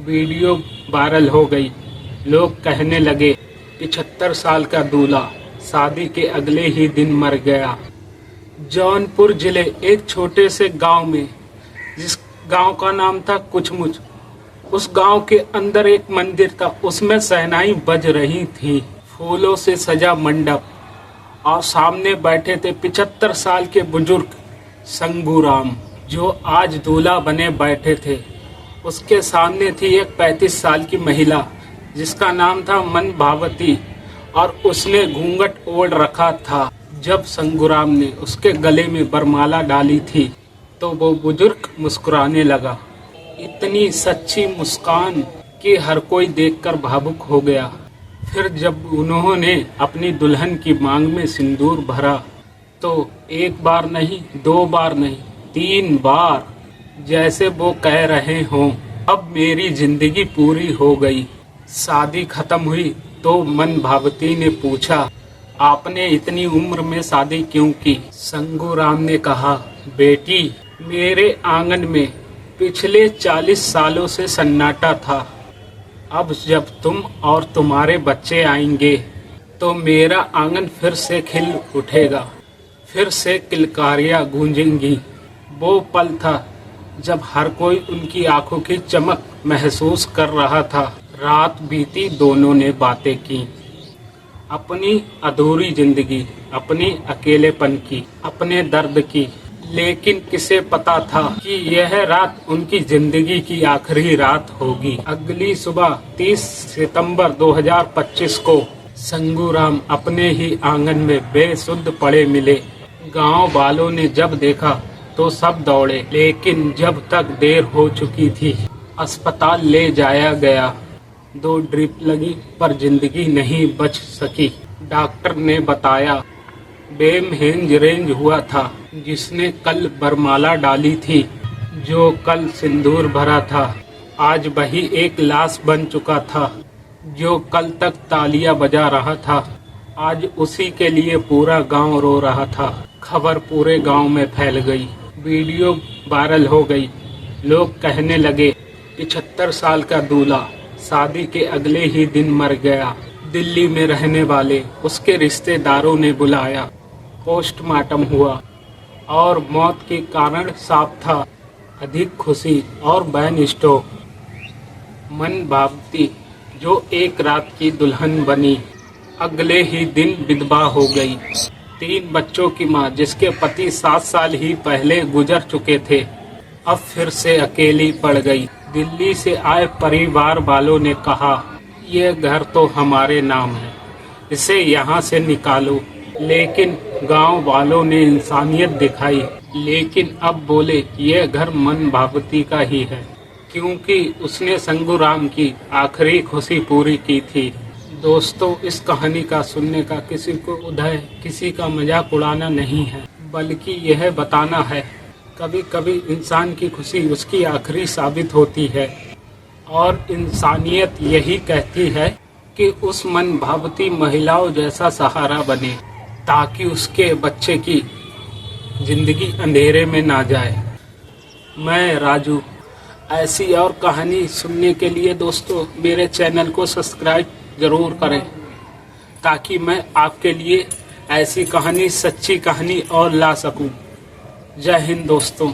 Video viral हो गई। लोग कहने लगे 75 साल का दूल्हा शादी के अगले ही दिन मर गया। जौनपुर जिले एक छोटे से गांव में, जिस गांव का नाम था कुचमुच, उस गांव के अंदर एक मंदिर था। उसमें शहनाई बज रही थी, फूलों से सजा मंडप, और सामने बैठे थे 75 साल के बुजुर्ग संगूराम, जो आज दूल्हा बने बैठे थे। उसके सामने थी एक 35 साल की महिला जिसका नाम था मन भावती, और उसने घूंघट ओढ़ रखा था। जब संगूराम ने उसके गले में वरमाला डाली थी तो वो बुजुर्ग मुस्कुराने लगा। इतनी सच्ची मुस्कान कि हर कोई देखकर भावुक हो गया। फिर जब उन्होंने अपनी दुल्हन की मांग में सिंदूर भरा तो एक बार नहीं, 2 बार नहीं, 3 बार, जैसे वो कह रहे हों अब मेरी जिंदगी पूरी हो गई। शादी खत्म हुई तो मन भावती ने पूछा, आपने इतनी उम्र में शादी क्यों की? संगूराम ने कहा, बेटी, मेरे आंगन में पिछले 40 सालों से सन्नाटा था। अब जब तुम और तुम्हारे बच्चे आएंगे तो मेरा आंगन फिर से खिल उठेगा, फिर से किलकारियां गूंजेंगी। वो पल था जब हर कोई उनकी आंखों की चमक महसूस कर रहा था। रात बीती, दोनों ने बातें की, अपनी अधूरी जिंदगी, अपनी अकेलेपन की, अपने दर्द की। लेकिन किसे पता था कि यह रात उनकी जिंदगी की आखिरी रात होगी। अगली सुबह 30 सितंबर 2025 को संगूराम अपने ही आंगन में बेसुध पड़े मिले। गांव वालों ने जब देखा तो सब दौड़े, लेकिन जब तक देर हो चुकी थी। अस्पताल ले जाया गया, 2 ड्रिप लगी पर जिंदगी नहीं बच सकी। डॉक्टर ने बताया बेमहेंज रेंज हुआ था। जिसने कल वरमाला डाली थी, जो कल सिंदूर भरा था, आज वही एक लाश बन चुका था। जो कल तक तालियां बजा रहा था, आज उसी के लिए पूरा गांव रो रहा था। खबर पूरे गांव में फैल गई, वीडियो वायरल हो गई। लोग कहने लगे 75 साल का दूल्हा शादी के अगले ही दिन मर गया। दिल्ली में रहने वाले उसके रिश्तेदारों ने बुलाया, पोस्टमार्टम हुआ और मौत के कारण साफ था, अधिक खुशी और बैन स्टॉक। मन भावती, जो एक रात की दुल्हन बनी, अगले ही दिन विधवा हो गई। 3 बच्चों की मां, जिसके पति 7 साल ही पहले गुजर चुके थे, अब फिर से अकेली पड़ गई। दिल्ली से आए परिवार वालों ने कहा, यह घर तो हमारे नाम है, इसे यहाँ से निकालो। लेकिन गांव वालों ने इंसानियत दिखाई, लेकिन अब बोले यह घर मन भावती का ही है, क्योंकि उसने संगूराम की आखिरी खुशी पूरी की थी। दोस्तों, इस कहानी का सुनने का किसी को उदय, किसी का मजाक उड़ाना नहीं है, बल्कि यह बताना है कभी कभी इंसान की खुशी उसकी आखिरी साबित होती है। और इंसानियत यही कहती है कि उस मन भावती महिलाओं जैसा सहारा बने, ताकि उसके बच्चे की जिंदगी अंधेरे में ना जाए। मैं राजू, ऐसी और कहानी सुनने के लिए दोस्तों मेरे चैनल को सब्सक्राइब जरूर करें, ताकि मैं आपके लिए ऐसी कहानी, सच्ची कहानी और ला सकूं। जय हिंद दोस्तों।